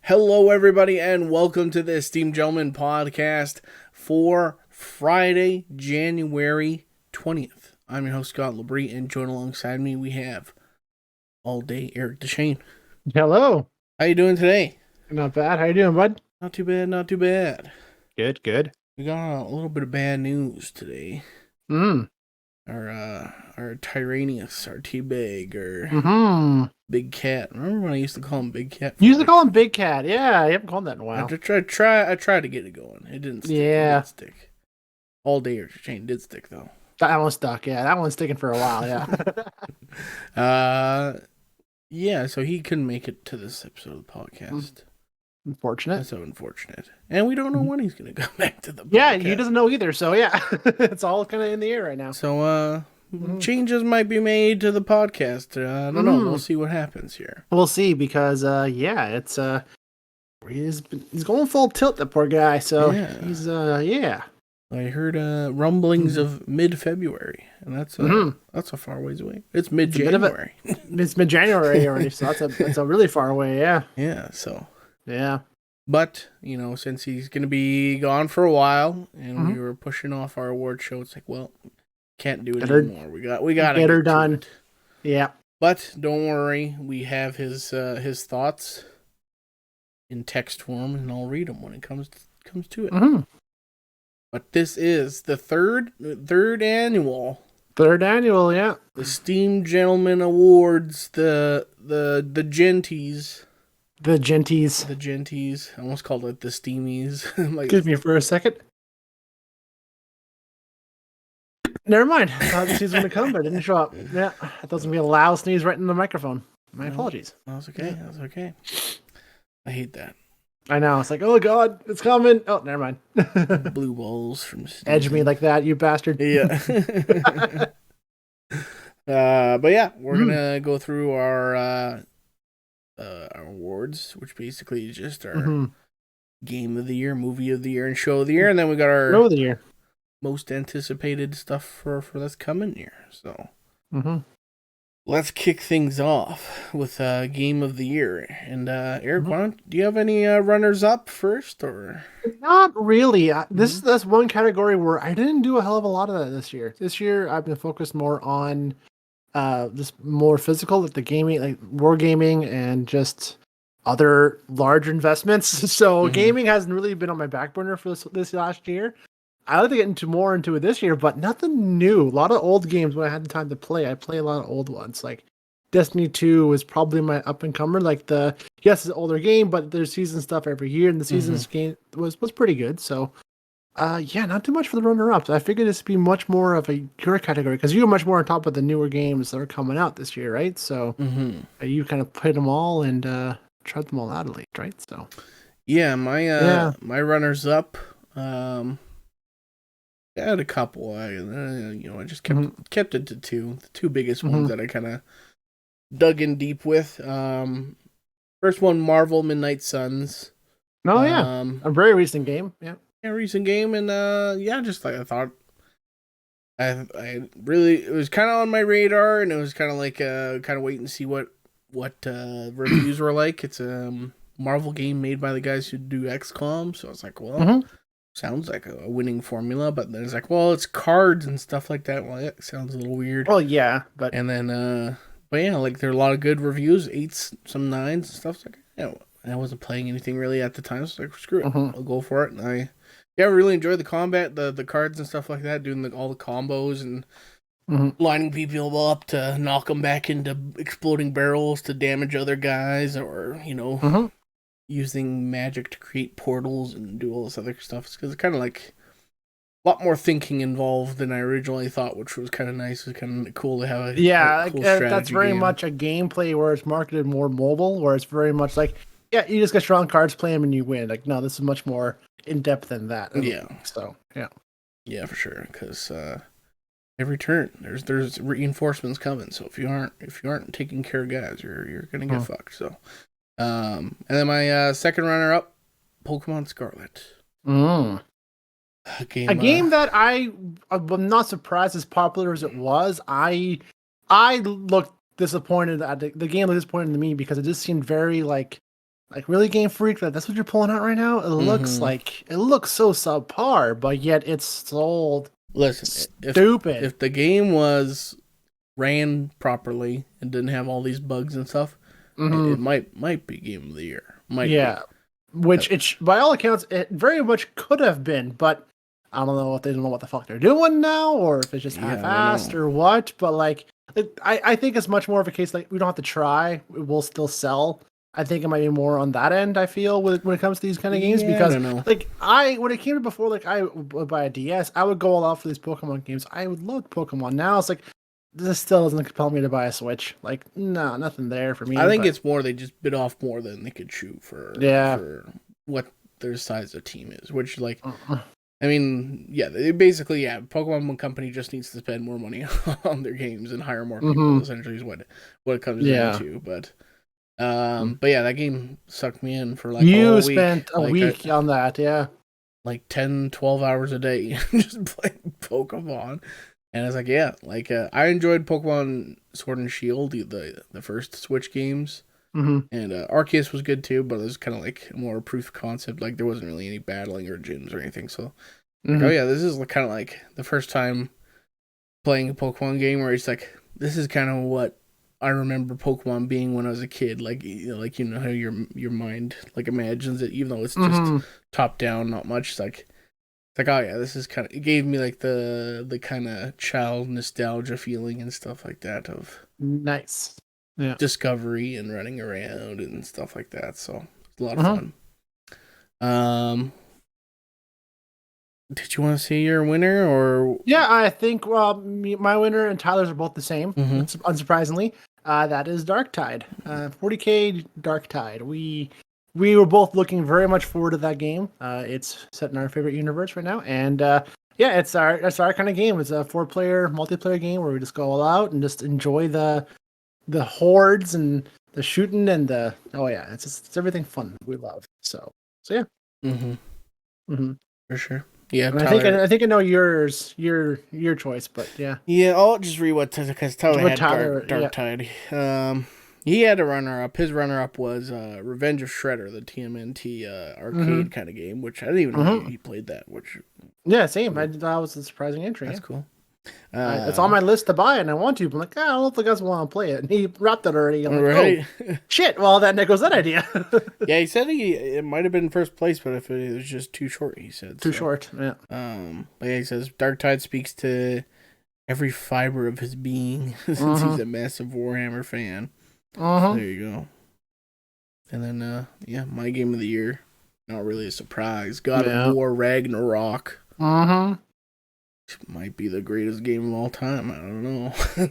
Hello, everybody, and welcome to the Esteemed Gentlemen podcast for Friday, January 20th. I'm your host, Scott Labrie, and join alongside me, we have all day Eric Deshane. Hello. How you doing today? Not bad. How you doing, bud? Not too bad, not too bad. Good. We got a little bit of bad news today. Our Tyranius, our Teabag, our Big Cat. Remember when I used to call him Big Cat? You used to call him Big Cat. Yeah, you haven't called that in a while. I tried to get it going. It didn't stick. Yeah. It didn't stick. All day Eric Deshane did stick, though. That one stuck. Yeah, that one's sticking for a while. Yeah. Yeah, so he couldn't make it to this episode of the podcast. Unfortunate. That's so unfortunate. And we don't know when he's going to come back to the podcast. Yeah, he doesn't know either. So, yeah, it's all kind of in the air right now. So, changes might be made to the podcast. I don't know. We'll see what happens here. We'll see because, it's, he's going full tilt, that poor guy. So, he's, I heard rumblings of mid-February, and that's a far ways away. It's mid-January. It's mid-January already, so that's a really far away, yeah. Yeah, so. Yeah. But, since he's going to be gone for a while, and we were pushing off our award show, it's like, well, can't do it anymore. We got to get her done. Yeah. But don't worry, we have his thoughts in text form, and I'll read them when it comes to it. But this is the third annual. Yeah. The Esteemed Gentlemen Awards, the Gentys. The Gentys. The Gentys. I almost called it the Steamies. Excuse me for a second. Never mind. I thought this was going to come, but it didn't show up. Yeah. I thought it was going to be a loud sneeze right in the microphone. My apologies. That was okay. I hate that. I know. It's like, oh, God, it's coming. Oh, never mind. Blue balls from Steve. Edge me like that, you bastard. Yeah. But yeah, we're going to go through our awards, which basically is just our game of the year, movie of the year, and show of the year. And then we got our show of the year. Most anticipated stuff for this coming year. So let's kick things off with game of the year. And Eric, do you have any runners up first, or not really? That's one category where I didn't do a hell of a lot of that this year. This year I've been focused more on just more physical, like the gaming, like wargaming, and just other large investments. So gaming hasn't really been on my back burner for this last year. I like to get more into it this year, but nothing new. A lot of old games when I had the time to play. I play a lot of old ones. Like Destiny 2 was probably my up and comer. Like it's an older game, but there's season stuff every year, and the season's game was pretty good. So not too much for the runner-ups. I figured this would be much more of a your category because you're much more on top of the newer games that are coming out this year, right? So you kind of played them all and tried them all out at least, right? So my runners-up. I had a couple. I just kept it to two. The two biggest ones that I kind of dug in deep with. First one, Marvel Midnight Suns. Oh yeah, a very recent game. Yeah, recent game, and just like I thought. I really, it was kind of on my radar, and it was kind of like kind of waiting to see what reviews were like. It's a Marvel game made by the guys who do XCOM, so I was like, well. Sounds like a winning formula, but then it's like, well, it's cards and stuff like that. Well, that sounds a little weird. Well, yeah, but and then, like there are a lot of good reviews, 8s, some 9s and stuff. So like, I wasn't playing anything really at the time, so like, screw it, I'll go for it. And I really enjoyed the combat, the cards and stuff like that, doing all the combos and lining people up to knock them back into exploding barrels to damage other guys, or using magic to create portals and do all this other stuff. Because it's kind of like a lot more thinking involved than I originally thought, which was kind of nice. It was kind of cool to have a cool that's very game. Much a gameplay where it's marketed more mobile, where it's very much like, you just get strong cards, play them, and you win. Like, no, this is much more in depth than that. So yeah, for sure. Because every turn there's reinforcements coming. So if you aren't taking care of guys, you're gonna get fucked. So. And then my second runner-up, Pokemon Scarlet. A game that I'm not surprised as popular as it was. I looked disappointed at the game. Looked disappointed to me because it just seemed very like Like, really, Game Freak? That's what you're pulling out right now? It looks Mm-hmm. like it looks so subpar, but yet it's sold Listen, stupid. if the game was ran properly and didn't have all these bugs and stuff, Hmm. it might be game of the year. Might be. Yeah, which it by all accounts it very much could have been, but I don't know if they don't know what the fuck they're doing now, or if it's just Yeah, I don't half-assed know. or what. But like, I think it's much more of a case like we don't have to try; it will still sell. I think it might be more on that end. I feel when it comes to these kind of games Yeah, I because don't know. like when it came to before, like I would buy a DS, I would go all out for these Pokemon games. I would love Pokemon. Now it's like this still doesn't compel me to buy a Switch. Like, no, nothing there for I me. think But it's more they just bit off more than they could chew yeah. for what their size of team is. Which, like, Uh-uh. I mean, yeah, they basically, yeah, Pokemon Company just needs to spend more money on their games and hire more people. Mm-hmm. Essentially, is what it comes down Yeah. to. But yeah, that game sucked me in for like a You whole week, spent a week on that, yeah. like 10, 12 hours a day just playing Pokemon. And it's like, yeah, like I enjoyed Pokemon Sword and Shield, the first Switch games. Mm-hmm. And Arceus was good too, but it was kind of like more proof of concept. Like there wasn't really any battling or gyms or anything. So, like, oh Mm-hmm. yeah, this is kind of like the first time playing a Pokemon game where it's like, this is kind of what I remember Pokemon being when I was a kid. Like you know how your mind like imagines it, even though it's just Mm-hmm. top down, not much. It's like, oh yeah, this is kind of, it gave me like the kind of child nostalgia feeling and stuff like that of Nice. Yeah. discovery and running around and stuff like that. So it's a lot of Uh-huh. fun. Um, did you want to see your winner or? Yeah, I think my winner and Tyler's are both the same, Mm-hmm. unsurprisingly. That is Dark Tide. 40K Dark Tide. We were both looking very much forward to that game. It's set in our favorite universe right now, and yeah, it's our kind of game. It's a 4-player multiplayer game where we just go all out and just enjoy the hordes and the shooting and the it's everything fun we love. So yeah. Mm-hmm. Hmm. For sure. Yeah, And Tyler. I think I know your choice, but yeah. Yeah, I'll just read what because Tyler What had Tyler? Dark Yeah. Tide. He had a runner up. His runner up was Revenge of Shredder, the TMNT Mm-hmm. arcade kind of game, which I didn't even know Mm-hmm. he played that. Which Yeah, same. cool. That was a surprising entry. That's Yeah. cool. It's on my list to buy, and I want to. But I'm like, I don't know if the guys want to play it. And he wrapped it already. I'm like, oh Right. shit. Well, that goes that idea. Yeah, he said it might have been first place, but if it was just too short, he said Too so. short. Yeah. But yeah, he says Dark Tide speaks to every fiber of his being since he's Uh-huh. a massive Warhammer fan. So Uh-huh. there you go. And then yeah, my game of the year. Not really a surprise. God of Yeah. War Ragnarok. Uh-huh. Might be the greatest game of all time. I don't know.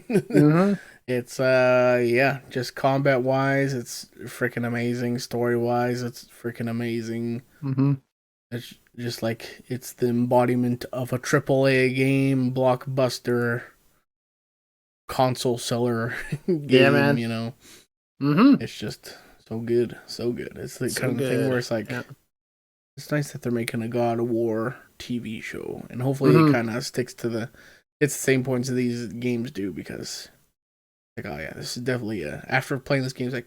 Mm-hmm. It's yeah, just combat wise, it's freaking amazing. Story wise, it's freaking amazing. Mm-hmm. It's just like it's the embodiment of a AAA game, blockbuster, console seller Yeah, game, man. you know. Mm-hmm. It's just so good, so good. It's the So kind of thing where good. it's like Yeah. it's nice that they're making a God of War TV show, and hopefully it Mm-hmm. kind of sticks to it's the same points that these games do because like, oh yeah, this is definitely after playing this game, it's like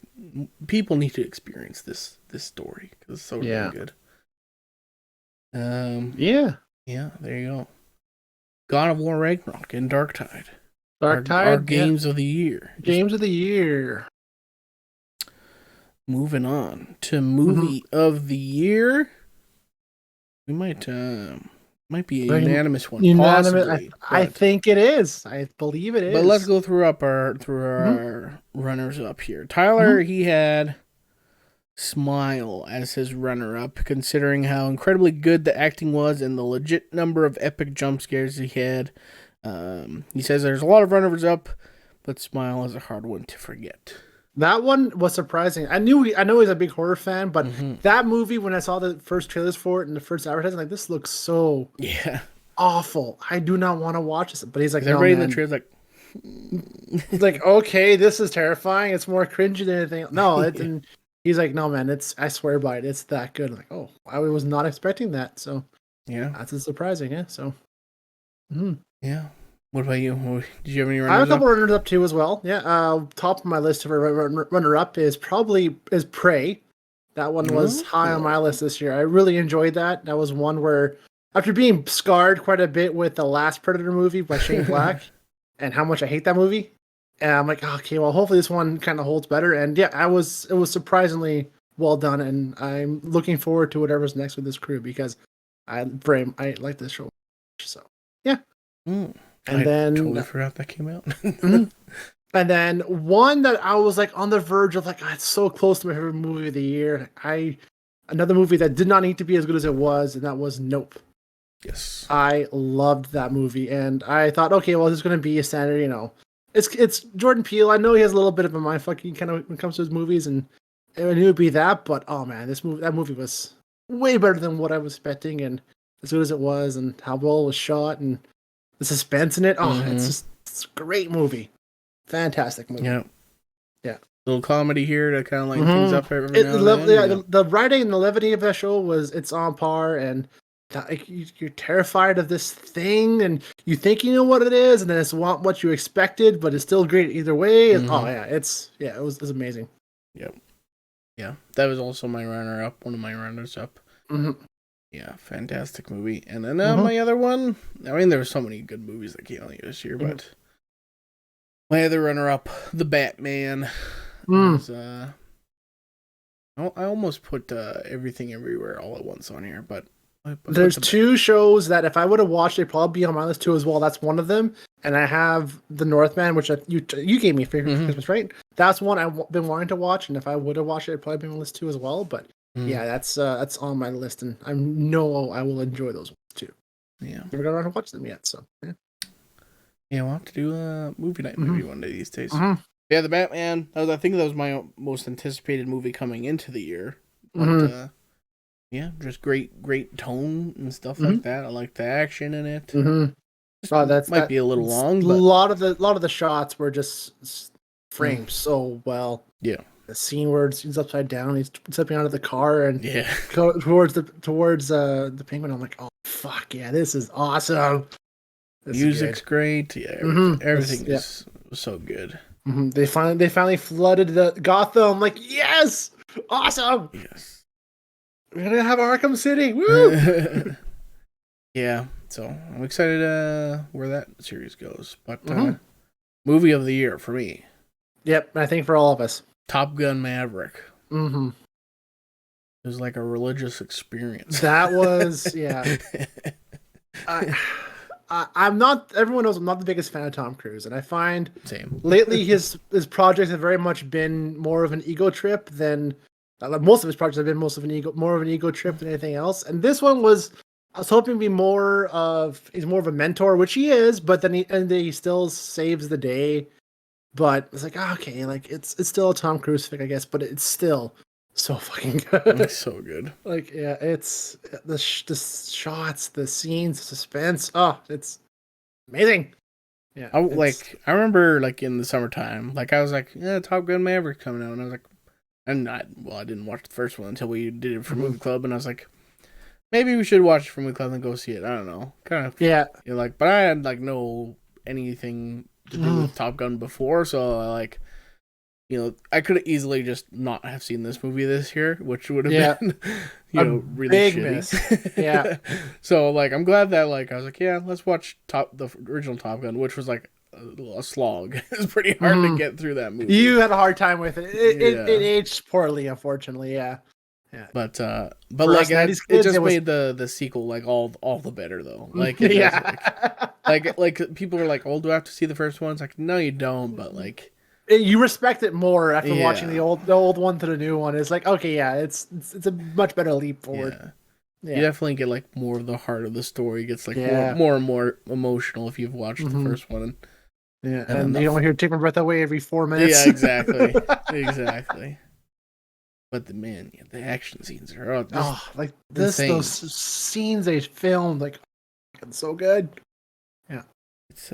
people need to experience this story because it's so damn Yeah. good. Yeah. Yeah, there you go. God of War Ragnarok and Dark Tide. Dark Our Tide. Yeah. games of the year. Games of the year. Moving on to movie of the year. We might be a unanimous one, Unanimous. possibly. I think it is. I believe it is. But let's go through our Mm-hmm. runners up here. Tyler, he had Smile as his runner up, considering how incredibly good the acting was and the legit number of epic jump scares he had. He says there's a lot of runners up, but Smile is a hard one to forget. That one was surprising. I know he's a big horror fan, but Mm-hmm. that movie, when I saw the first trailers for it and the first advertising, like, this looks so Yeah. awful. I do not want to watch this. But he's like, no, Everybody in man. the trailer's like, He's like, okay, this is terrifying. It's more cringy than anything. No, and he's like, no, man, I swear by it, it's that good. I'm like, oh, I was not expecting that. So yeah, that's surprising, yeah. So, mhm. yeah. What about you? Did you have any I have a runners couple up? runners up too as well. Yeah, top of my list of a runner up is Prey. That one was high on Oh. my list this year. I really enjoyed that. That was one where, after being scarred quite a bit with the last Predator movie by Shane Black, and how much I hate that movie, and I'm like, okay, well, hopefully this one kind of holds better. And yeah, it was surprisingly well done, and I'm looking forward to whatever's next with this crew because I like this show. So yeah, Mm. and I then totally forgot that came out. mhm. And then one that I was like on the verge of like, it's so close to my favorite movie of the year. Another movie that did not need to be as good as it was, and that was Nope. Yes. I loved that movie, and I thought, okay, well, this is going to be a standard, it's Jordan Peele. I know he has a little bit of a mindfucking kind of when it comes to his movies, and I knew it would be that, but oh man, that movie was way better than what I was expecting, and as good as it was, and how well it was shot, and the suspense in it. Oh, it's a great movie. Fantastic movie. Yeah. Yeah. Little comedy here to kind of lighten things up every now and then. Yeah. The writing and the levity of that show it's on par, and like, you're terrified of this thing, and you think you know what it is, and then it's not what you expected, but it's still great either way. Oh yeah, it was amazing. Yep. Yeah, that was also my runner-up. One of my runners-up. Mm-hmm. Yeah, fantastic movie. And then my other one. I mean, there were so many good movies that came out this year, but my other runner-up, The Batman. Was, I almost put Everything Everywhere All at Once on here, but there's two shows that if I would have watched, they'd probably be on my list too as well. That's one of them, and I have The Northman, which you gave me for Christmas, right? That's one I've been wanting to watch, and if I would have watched it, it'd probably be on my list too as well. But yeah, that's on my list, and I know I will enjoy those ones too. Yeah, never got around to watch them yet, so yeah, we'll have to do a movie night maybe one day these days. Yeah, The Batman. I think that was my most anticipated movie coming into the year. But yeah, just great tone and stuff like that. I like the action in it. That might be a little long, but a lot of the shots were just framed so well. Yeah, the scene where he's upside down, he's stepping out of the car and go towards the penguin. I'm like, oh fuck yeah, this is awesome. Music's great. Yeah, everything is so good. They finally flooded the Gotham. Like, yes, awesome. Yes. We're gonna have Arkham City. Woo! Yeah, so I'm excited where that series goes. But movie of the year for me. Yep, I think for all of us. Top Gun Maverick. It was like a religious experience. That was I'm not. Everyone knows I'm not the biggest fan of Tom Cruise, and I find lately his projects have very much been more of an ego trip than. Most of his projects have been more of an ego trip than anything else. And this one was, I was hoping to be he's more of a mentor, which he is, but then he still saves the day. But it's like, okay, like it's still a Tom Cruise thing, I guess, but it's still so fucking good. It's so good. Like, yeah, it's the shots, the scenes, the suspense. Oh, it's amazing. Yeah. I remember like in the summertime, like I was like, yeah, Top Gun Maverick coming out, and I was like, I didn't watch the first one until we did it for Movie Club, and I was like, maybe we should watch it for Movie Club and go see it. I don't know, kind of. Yeah. But I had like no anything to do with Top Gun before, so I could have easily just not have seen this movie this year, which would have been, really big shitty. Miss. Yeah. So I'm glad that I was like, yeah, let's watch the original Top Gun, which was like a slog. It was pretty hard to get through that movie. You had a hard time with it. It aged poorly, unfortunately. Yeah. Yeah. But it just made the sequel all the better though. People are like, "Oh, do I have to see the first one?" It's like, no, you don't. But you respect it more after watching the old one to the new one. It's like, okay, yeah, it's a much better leap forward. Yeah. You definitely get more of the heart of the story. It gets more and more emotional if you've watched the first one. And you don't hear "Take My Breath Away" every 4 minutes. Yeah, exactly, exactly. But the action scenes are those scenes they filmed it's so good. Yeah, it's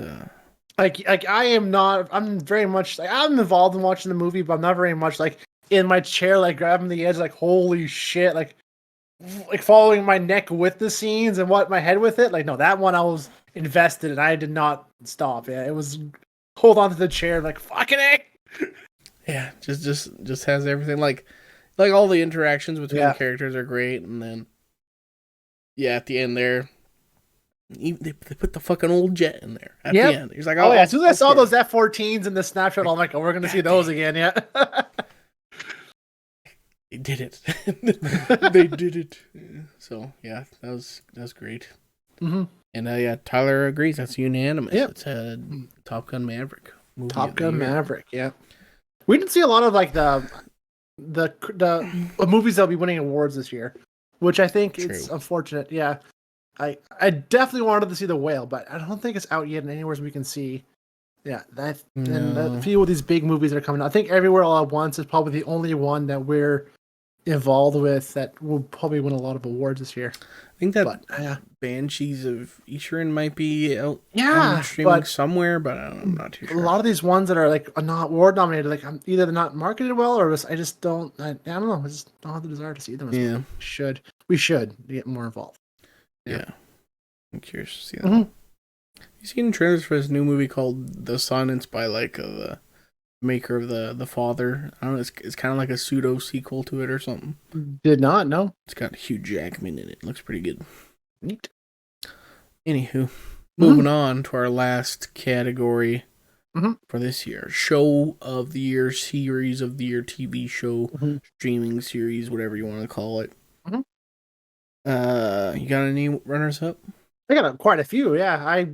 I'm very much I'm involved in watching the movie, but I'm not very much in my chair grabbing the edge holy shit following my neck with the scenes and what my head with it. No, that one I was invested and I did not stop. Yeah, it was hold on to the chair fucking it. Yeah, just has everything Like all the interactions between Yeah. the characters are great, and then at the end there, they put the fucking old jet in there at the end. He's like, oh yeah, as soon as I saw score. those F-14s in the snapshot, I'm like, oh, we're gonna see those again, yeah. They did it. They did it. So yeah, that was great. Mm-hmm. And Tyler agrees. That's unanimous. Yep. It's a Top Gun Maverick movie. Top Gun Maverick. Yeah, we didn't see a lot of like the movies that'll be winning awards this year, which I think it's unfortunate. Yeah, I definitely wanted to see The Whale, but I don't think it's out yet anywhere we can see. Yeah, and a few of these big movies that are coming out. I think Everywhere All at Once is probably the only one that we're involved with that will probably win a lot of awards this year. I think that Banshees of Inisherin might be out streaming somewhere, but I'm not too sure. A lot of these ones that are like not award nominated, like either they're not marketed well, or I just don't. I don't know. I just don't have the desire to see them. As we should get more involved. Yeah, I'm curious to see that. Mm-hmm. You seen trailers for this new movie called The Son? It's by like the maker of the Father. I don't know. It's kind of like a pseudo sequel to it or something. Did not know. It's got Hugh Jackman in it. Looks pretty good. Neat. Anywho, moving on to our last category for this year: Show of the Year, Series of the Year, TV show, streaming series, whatever you want to call it. You got any runners up? I got quite a few. Yeah, I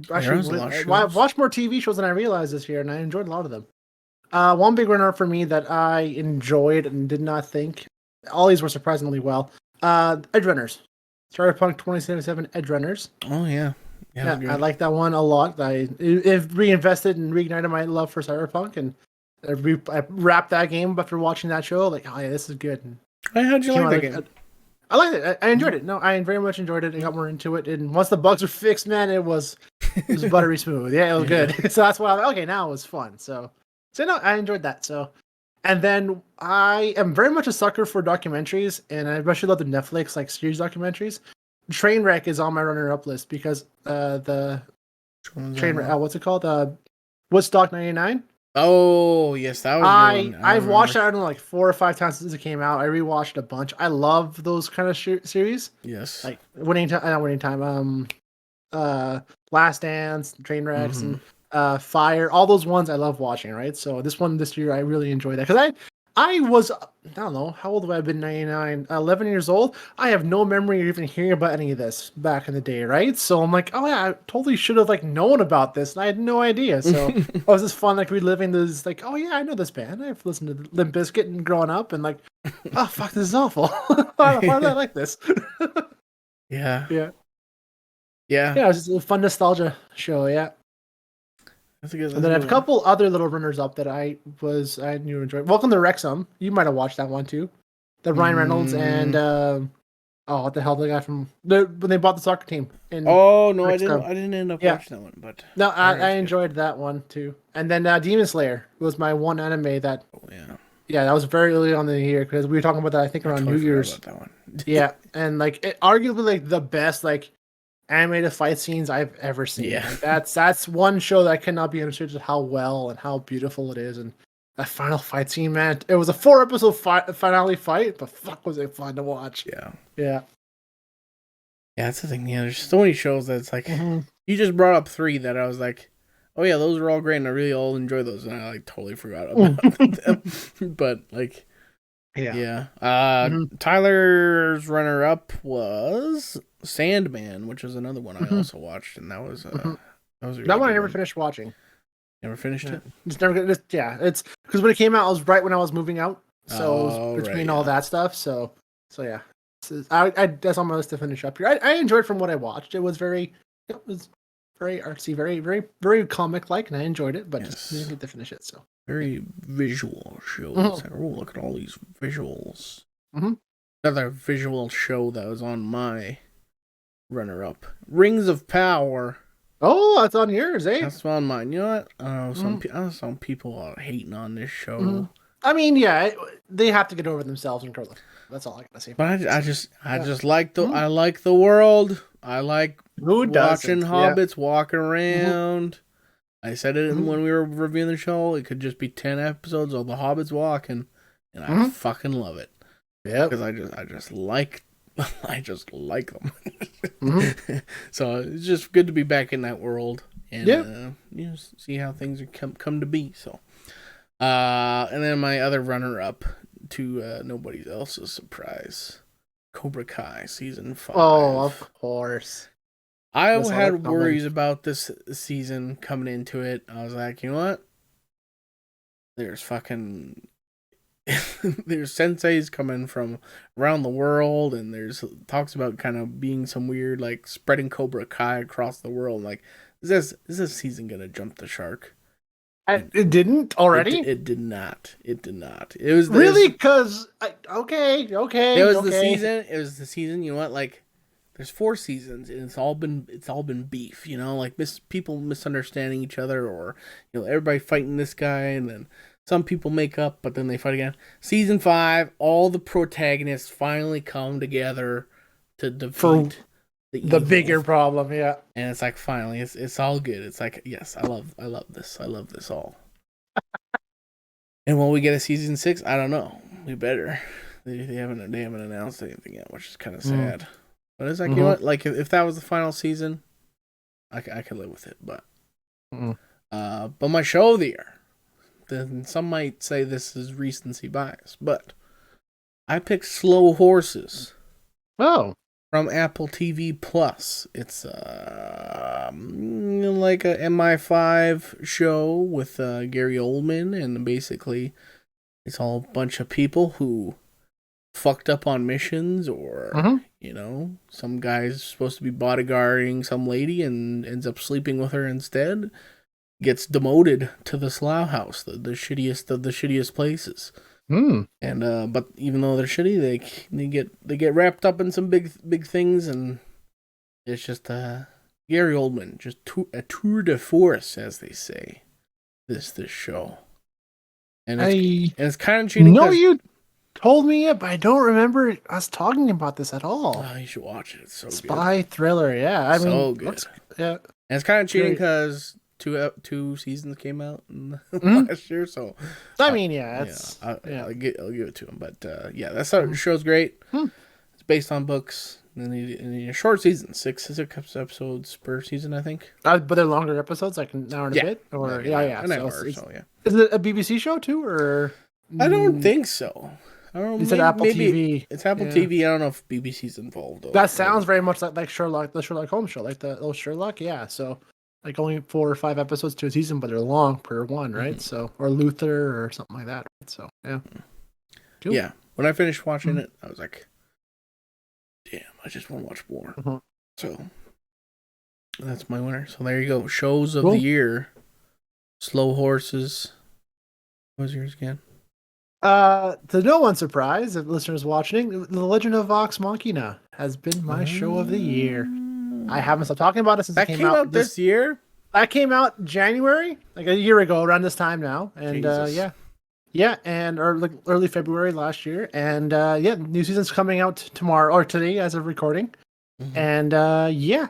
watched more TV shows than I realized this year, and I enjoyed a lot of them. One big runner for me that I enjoyed and did not think all these were surprisingly well. Edge Runners, Cyberpunk 2077 Edge Runners. Oh yeah, I like that one a lot. It reinvested and reignited my love for Cyberpunk, and I wrapped that game after watching that show. Like, oh yeah, this is good. How'd you like that game? I liked it. I enjoyed it. No, I very much enjoyed it. I got more into it, and once the bugs were fixed, man, it was buttery smooth. Yeah, it was good. So that's why I'm like, okay, now it was fun. So no, I enjoyed that. So, and then I am very much a sucker for documentaries, and I especially love the Netflix like series documentaries. Trainwreck is on my runner-up list because the Trainwreck. What's it called? Woodstock '99. Oh yes, that was. I've watched it, I don't know, like 4 or 5 times since it came out. I rewatched a bunch. I love those kind of series. Yes, like Winning Time. Last Dance, Trainwrecks, and Fire. All those ones I love watching. Right. So this year I really enjoyed that because I was, I don't know, how old have I been? 99, 11 years old. I have no memory of even hearing about any of this back in the day, right? So I'm like, oh yeah, I totally should have like known about this, and I had no idea. So it was just fun, like reliving this, like, oh yeah, I know this band. I've listened to Limp Bizkit and growing up, and like, oh fuck, this is awful. Why did I like this? Yeah. Yeah, it was just a fun nostalgia show. Yeah. And then I have a couple other little runners up that I knew enjoyed. Welcome to Wrexham. You might have watched that one too. The Ryan Reynolds and what the hell, the guy from when they bought the soccer team. Oh no, Wrexham. I didn't end up watching that one, but no, I enjoyed that one too. And then Demon Slayer was my one anime that. Oh yeah, that was very early on in the year because we were talking about that. I think around New Year's. That one. Yeah, and like arguably like the best like animated fight scenes I've ever seen. Yeah, like, that's one show that cannot be understood just how well and how beautiful it is. And that final fight scene, man, it was a 4-episode finale fight, but fuck was it fun to watch. Yeah, that's the thing. Yeah, there's so many shows that it's like you just brought up 3 that I was like, oh yeah, those are all great, and I really all enjoy those, and I like totally forgot about them. But like, Tyler's runner-up was Sandman, which is another one I also watched, and that was really that one I never finished watching. Never finished it. It's never. It's because when it came out, it was right when I was moving out, so it was between all that stuff. So yeah, that's on my list to finish up here. I enjoyed from what I watched. It was very artsy, very very very comic like, and I enjoyed it, but just didn't get to finish it. So very visual show. It's like, oh, look at all these visuals. Another visual show that was on my runner-up, Rings of Power. Oh, that's on yours, eh? That's on mine. You know what? I know some people are hating on this show. I mean, yeah, they have to get over themselves and grow them. That's all I gotta say. But I just like the I like the world. I like watching hobbits walk around. I said it when we were reviewing the show. It could just be 10 episodes of the hobbits walking, and I fucking love it. Yep. because I just like I just like them. Hmm. So it's just good to be back in that world and Yeah. see how things are come to be. So and then my other runner up to nobody else's surprise, Cobra Kai season Oh, of 5. course. I I saw that had coming. worries about this season coming into it. I was like, you know what? There's fucking there's senseis coming from around the world, and there's talks about kind of being some weird like spreading Cobra Kai across the world. Like, is this season gonna jump the shark? And It didn't already? it did not. It did not. It was Really? Because okay, it okay, was the okay. season. It was the season. You know what? Like, there's 4 seasons, and it's all been beef. You know, like people misunderstanding each other, or everybody fighting this guy, and then some people make up, but then they fight again. Season 5, all the protagonists finally come together to For defeat the the evil, bigger problem, yeah. and it's like finally, it's all good. It's like, yes, I love this. I love this all. And will we get a season 6? I don't know. We better. They haven't announced anything yet, which is kind of Mm. sad. But it's like, you know Mm-hmm. what? Like, if that was the final season, I could live with it. Mm. But my show of the year, then some might say this is recency bias, but I picked Slow Horses Oh. from Apple TV Plus. It's like a MI5 show with Gary Oldman, and basically it's all a bunch of people who fucked up on missions, or Mm-hmm. some guy's supposed to be bodyguarding some lady and ends up sleeping with her instead, gets demoted to the slough house, the shittiest of the shittiest places. Mm. And but even though they're shitty, they get wrapped up in some big things, and it's just Gary Oldman, just a tour de force, as they say, this show. And I it's kind of cheating know because you told me it, but I don't remember us talking about this at all. you should watch it. It's so good. Spy thriller, yeah. I mean, So good. looks yeah. And it's kind of cheating Great. because two seasons came out Mm. last year, so I mean, yeah, yeah, it's yeah. I'll give it to him. But yeah, that show's great. Hmm. It's based on books, and a short season, six episodes per season, I think. But they're longer episodes, like an hour and a Yeah, bit, or like yeah. an So hour or so. Yeah, is it a BBC show too, or I don't mm, think so. I don't know. you said Apple Maybe TV? it's Apple Yeah, TV. I don't know if BBC's involved though. that sounds very much like Sherlock, the Sherlock Holmes show, like the old Sherlock. Yeah, so like only 4 or 5 episodes to a season, but they're long per one, right? Mm-hmm. So or Luther or something like that. Right? So yeah, cool. Yeah. When I finished watching Mm-hmm. it, I was like, "Damn, I just want to watch more." Mm-hmm. So that's my winner. So there you go. Shows of Cool. the year. Slow Horses. What was yours again? To no one's surprise, if listeners watching, The Legend of Vox Machina has been my show of the year. I haven't stopped talking about it since That it came out this year? That came out January, like a year ago, around this time now, and Jesus. yeah, and or like early February last year, and yeah, new season's coming out tomorrow or today as of recording, Mm-hmm. and yeah,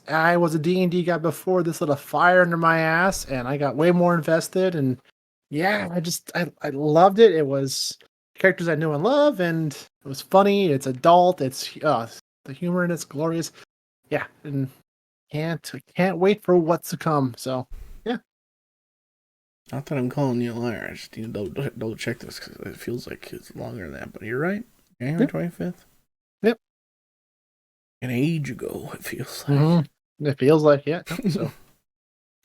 I was a D&D guy before this lit a fire under my ass, and I got way more invested, and yeah, I loved it. It was characters I knew and love, and it was funny. It's adult. It's the humor in it's glorious. Yeah, and can't wait for what's to come. So yeah. Not that I'm calling you a liar. I just need to double check this because it feels like it's longer than that. But you're right. January 25th. Yep. An age ago, it feels like. Mm-hmm. It feels like so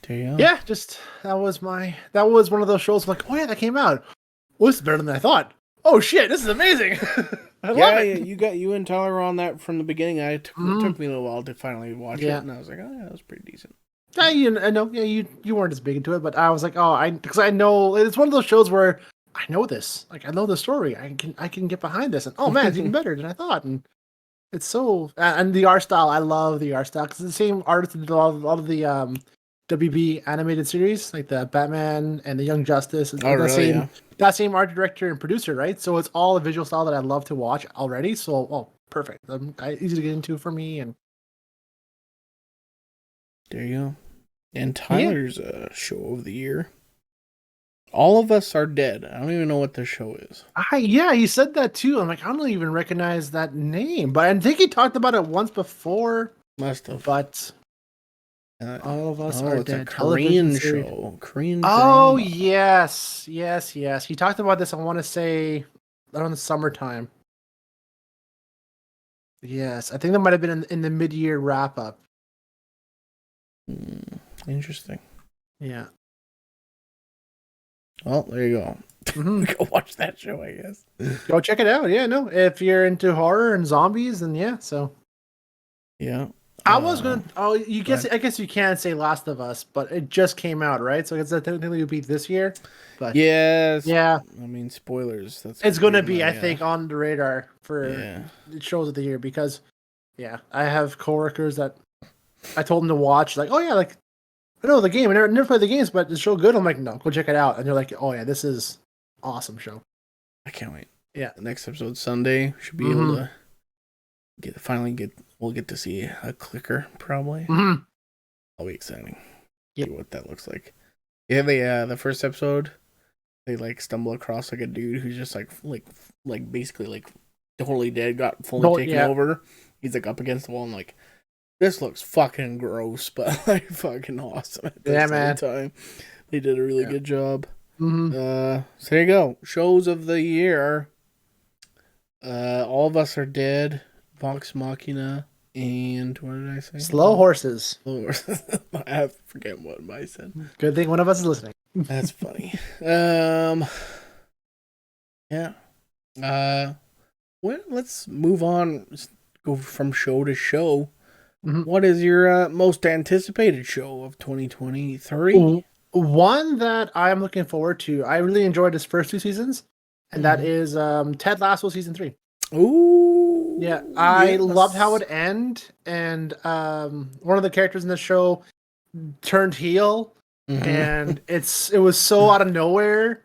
There you go. yeah, just that was one of those shows like, oh yeah, that came out. Well, this is better than I thought. Oh shit, this is amazing. I love it. You and Tyler were on that from the beginning. It took me a little while to finally watch it, and I was like, oh yeah, that was pretty decent. I know, yeah, you weren't as big into it, but I was like, because I know it's one of those shows where I know this, like I know the story, I can get behind this, and oh man, it's even better than I thought, and it's so and the art style, I love the art style because it's the same artist that did a lot of the WB animated series, like the Batman and the Young Justice. Oh, really? Yeah. That same art director and producer, right? So it's all a visual style that I love to watch already. So perfect, easy to get into for me, and there you go. And Tyler's show of the year. All of Us Are Dead. I don't even know what this show is. Yeah, he said that too. I'm like, I don't even recognize that name, but I think he talked about it once before. Must have. But All of Us Are it's Dead. a Korean series. show. Korean Oh drama. yes. He talked about this. I want to say around the summertime. Yes, I think that might have been in the mid-year wrap up. Interesting. Yeah. Well, there you go. Mm-hmm. Go watch that show, I guess. Go check it out. Yeah, no. If you're into horror and zombies, then yeah. So yeah. I was gonna. Oh, you guess. I guess you can't say Last of Us, but it just came out, right? So it's technically would be this year. But yes. Yeah. I mean, spoilers. It's gonna be, I think, on the radar for the shows of the year because, yeah, I have coworkers that I told them to watch. Like, oh yeah, like I know the game. I never played the games, but the show good. I'm like, no, go check it out. And they're like, oh yeah, this is awesome show. I can't wait. Yeah. The next episode Sunday should be able to we'll get to see a clicker probably. Mm-hmm. That'll be exciting. Yeah. See what that looks like. Yeah, the first episode, they like stumble across like a dude who's just like basically like totally dead, got fully taken over. He's like up against the wall and like, this looks fucking gross, but like fucking awesome at the same time. They did a really good job. Mm-hmm. So there you go. Shows of the year. All of Us Are Dead, Vox Machina, and what did I say? Slow Horses. Slow Horses. I forget what I said. Good thing one of us is listening. That's funny. Yeah. Well, let's move on. Let's go from show to show. Mm-hmm. What is your most anticipated show of 2023? One that I'm looking forward to. I really enjoyed his first 2 seasons, and that is Ted Lasso season 3. Ooh, yeah! I loved how it ended, and one of the characters in the show turned heel, and it was so out of nowhere.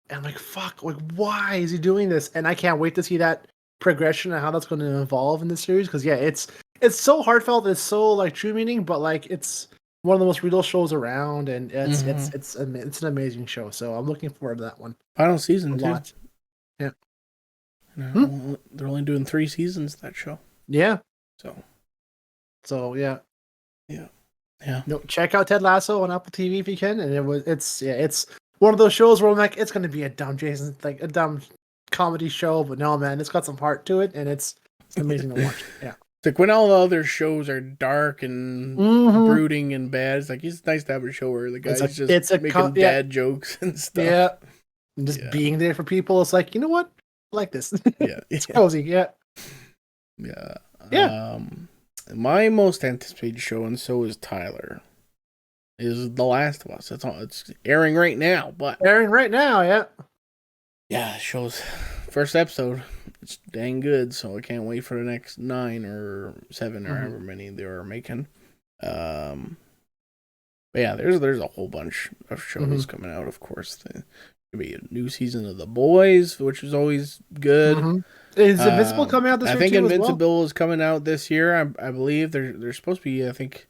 And I'm like, fuck! Like, why is he doing this? And I can't wait to see that progression and how that's going to evolve in this series. Because it's so heartfelt, it's so like true meaning, but like it's one of the most real shows around, and it's an amazing show. So I'm looking forward to that one. Final season too. Yeah. They're only doing 3 seasons of that show. Yeah. So yeah. Yeah. No, check out Ted Lasso on Apple TV if you can. And it's one of those shows where I'm like, it's gonna be a dumb comedy show, but no, man, it's got some heart to it, and it's amazing to watch. Yeah. It's like when all the other shows are dark and brooding and bad, it's like it's nice to have a show where the guy's just making dad jokes and stuff. Yeah. And just being there for people. It's like, you know what? I like this. Yeah. It's cozy. Yeah. Yeah. Yeah. My most anticipated show, and so is Tyler, is The Last of Us. It's airing right now, yeah. Yeah, show's first episode. It's dang good, so I can't wait for the next 9 or 7 or however many they are making. But yeah, there's a whole bunch of shows coming out, of course. There'll be a new season of The Boys, which is always good. Is Invincible coming out this year? I think Invincible is coming out this year. I believe they're supposed to be, I think,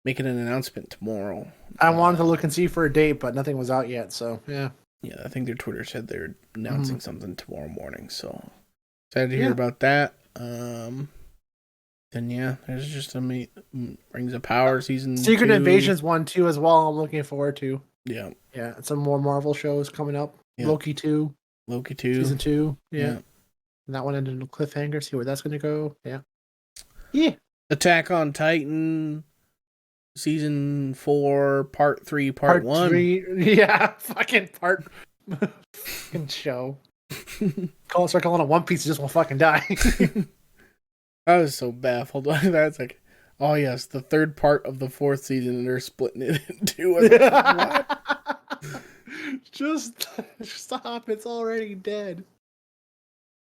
making an announcement tomorrow. I wanted to look and see for a date, but nothing was out yet, so yeah. Yeah, I think their Twitter said they're announcing something tomorrow morning, so excited to hear about that. Then yeah, there's just Rings of Power season Secret 2. Invasion's 1 too as well. I'm looking forward to. Yeah, some more Marvel shows coming up. Yeah. Loki 2 season 2. Yeah. And that one ended in a cliffhanger. See where that's going to go. Yeah. Attack on Titan season 4 part 3 part 1. 3. Yeah, fucking part. Fucking show. Start calling it One Piece, just won't fucking die. I was so baffled by that. It's like, oh yes, the 3rd part of the 4th season, and they're splitting it in 2. Like, what? Just stop. It's already dead.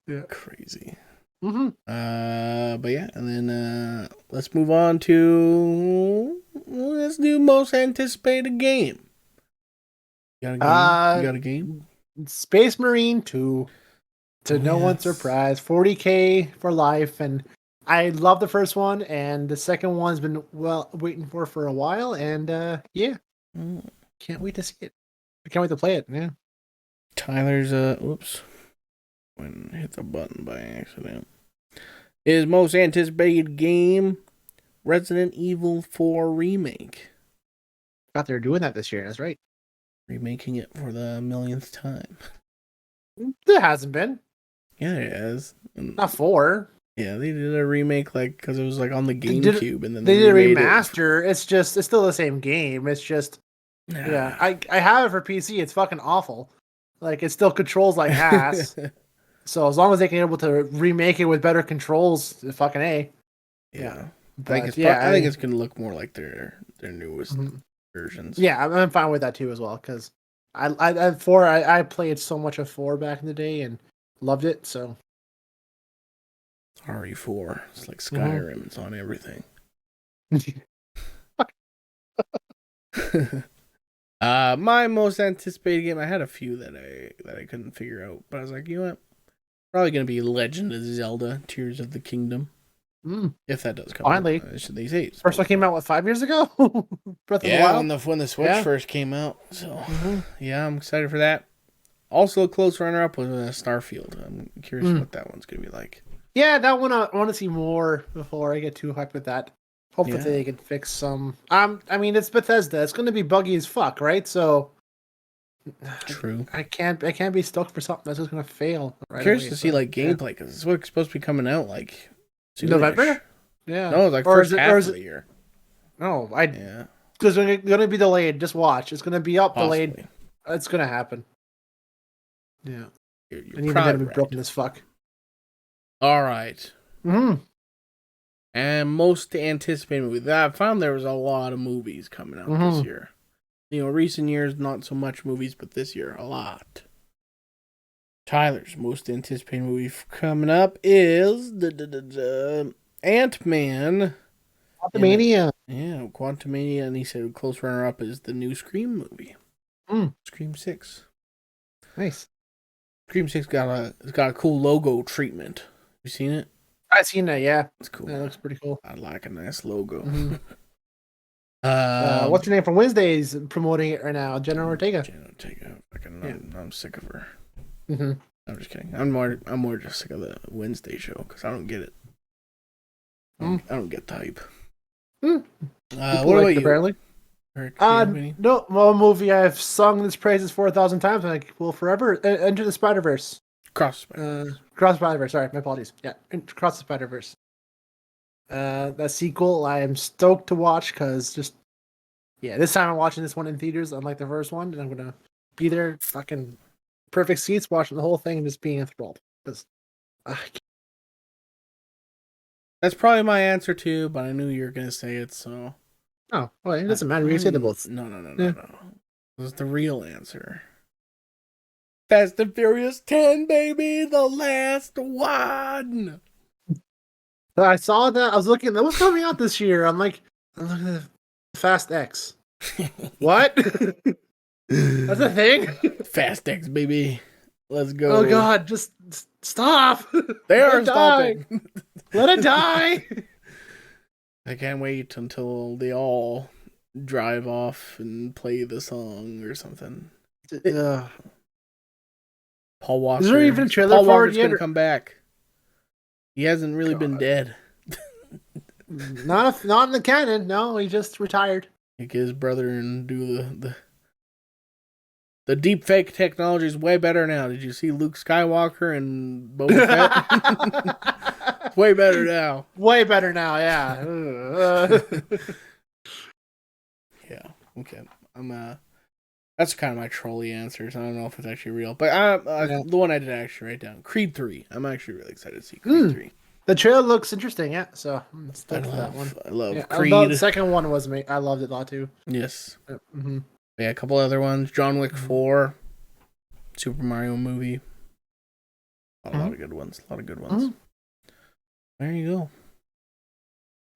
Yeah. Crazy. But yeah, and then let's move on to let's do most anticipated game. You got a game? Space Marine 2. To no one's surprise, 40K for life, and I love the first one, and the second one's been waiting for a while, and can't wait to see it. I can't wait to play it. Yeah. Tyler's whoops. When hit the button by accident. His most anticipated game, Resident Evil 4 Remake. Thought they were doing that this year. That's right. Remaking it for the millionth time. There hasn't been. Yeah, it is. Not 4. Yeah, they did a remake because it was on the GameCube, and then they did a remade remaster. It's still the same game. It's just yeah. I have it for PC. It's fucking awful. It still controls like ass. So as long as they can be able to remake it with better controls, fucking A. Yeah. I think it's gonna look more like their newest versions. Yeah, I'm fine with that too as well because I played so much of 4 back in the day and loved it. So RE4, it's like Skyrim. It's on everything. My most anticipated game. I had a few that I couldn't figure out, but I was like, you know what? Probably gonna be Legend of Zelda: Tears of the Kingdom. If that does come finally, they say first one came out 5 years ago. Breath of the Wild? when the Switch first came out. So yeah, I'm excited for that. Also, a close runner-up was Starfield. I'm curious what that one's gonna be like. Yeah, that one I want to see more before I get too hyped with that. Hopefully they can fix some. I mean, it's Bethesda. It's going to be buggy as fuck, right? So true. I can't be stoked for something that's just going to fail. Right Curious away, to see gameplay because it's what's supposed to be coming out soon-ish. November. Yeah. No, it's first half of the year. No, because it's going to be delayed. Just watch. It's going to be delayed. It's going to happen. Yeah. You're and even then, we're broken as fuck. All right. And most anticipated movie. I found there was a lot of movies coming out this year. Recent years, not so much movies, but this year, a lot. Tyler's most anticipated movie coming up is Ant-Man. Quantumania. Yeah, Quantumania, and he said close runner-up is the new Scream movie. Scream 6. Nice. Scream 6 got a cool logo treatment. You seen it? I've seen that, yeah. It's cool. That looks pretty cool. I like a nice logo. What's her name from Wednesday's promoting it right now? Jenna Ortega. I'm sick of her. I'm just kidding. I'm more just sick of the Wednesday show because I don't get it. I don't get the hype. What about you? Apparently. No, well, movie I've sung its praises 4,000 times and I will forever. Enter the Spider-Verse. Cross the Spider-Verse. Sorry, my apologies. Yeah, Cross the Spider-Verse. That sequel, I am stoked to watch because this time I'm watching this one in theaters, unlike the first one, and I'm gonna be there, fucking perfect seats, watching the whole thing, and just being enthralled. That's probably my answer too, but I knew you were gonna say it, so. Oh, well, it doesn't matter. You say them both. No. This is the real answer. Fast and Furious 10, baby, the last one. I saw that. I was looking. That was coming out this year. I'm looking at Fast X. What? That's a thing. Fast X, baby. Let's go. Oh God, just stop. They are stopping. Let it die. I can't wait until they all drive off and play the song or something. Paul Walker. Is there even a trailer for it yet? Gonna come back. He hasn't really been dead. Not in the canon. No, he just retired. Take his brother and do the deep fake technology is way better now. Did you see Luke Skywalker and Boba Fett? Way better now. Way better now. Yeah. Yeah. Okay. That's kind of my trolly answers. I don't know if it's actually real, but the one I did actually write down, Creed 3. I'm actually really excited to see Creed 3. The trailer looks interesting, yeah. So I'm stoked for that one. I love Creed. The second one was me. I loved it a lot too. Yes. Yeah, a couple other ones. John Wick 4, Super Mario movie. A lot of good ones. There you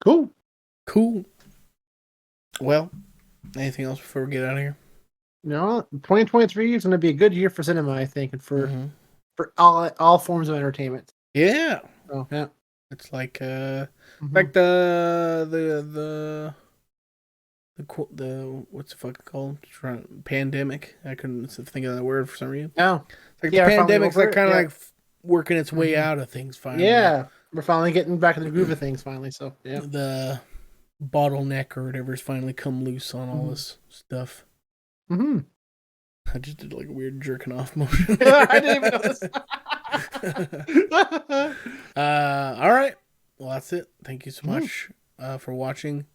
go. Cool. Well, anything else before we get out of here? No, 2023 is going to be a good year for cinema, I think, and for all forms of entertainment. Yeah. Oh, yeah. It's like like the the what's the fuck called? Pandemic. I couldn't think of that word for some reason. Oh, It's like yeah, the we're finally pandemic's over like it. kind of Yeah. like working its way out of things finally. Yeah, we're finally getting back in the groove of things finally. So yeah, The bottleneck or whatever's finally come loose on all this stuff. Mm-hmm. I just did like a weird jerking off motion. I didn't even notice. All right. Well, that's it. Thank you so much for watching.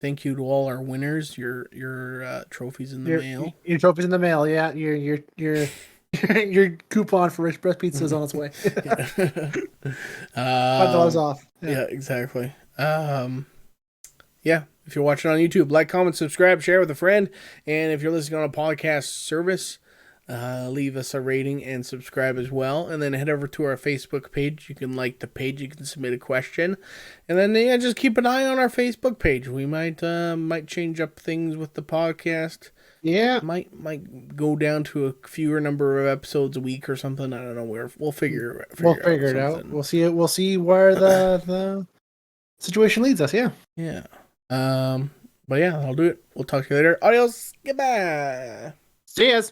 Thank you to all our winners. Your trophies in the mail. Your trophies in the mail. Yeah, your coupon for Rich Breast Pizza is on its way. $5 off. Yeah, exactly. Yeah. If you're watching on YouTube, like, comment, subscribe, share with a friend, and if you're listening on a podcast service, leave us a rating and subscribe as well. And then head over to our Facebook page. You can like the page. You can submit a question, and then just keep an eye on our Facebook page. We might change up things with the podcast. Yeah, might go down to a fewer number of episodes a week or something. I don't know where. We'll figure it out. We'll see it. We'll see where the situation leads us. Yeah. Yeah. But yeah, I'll do it. We'll talk to you later. Adios. Goodbye. See yas.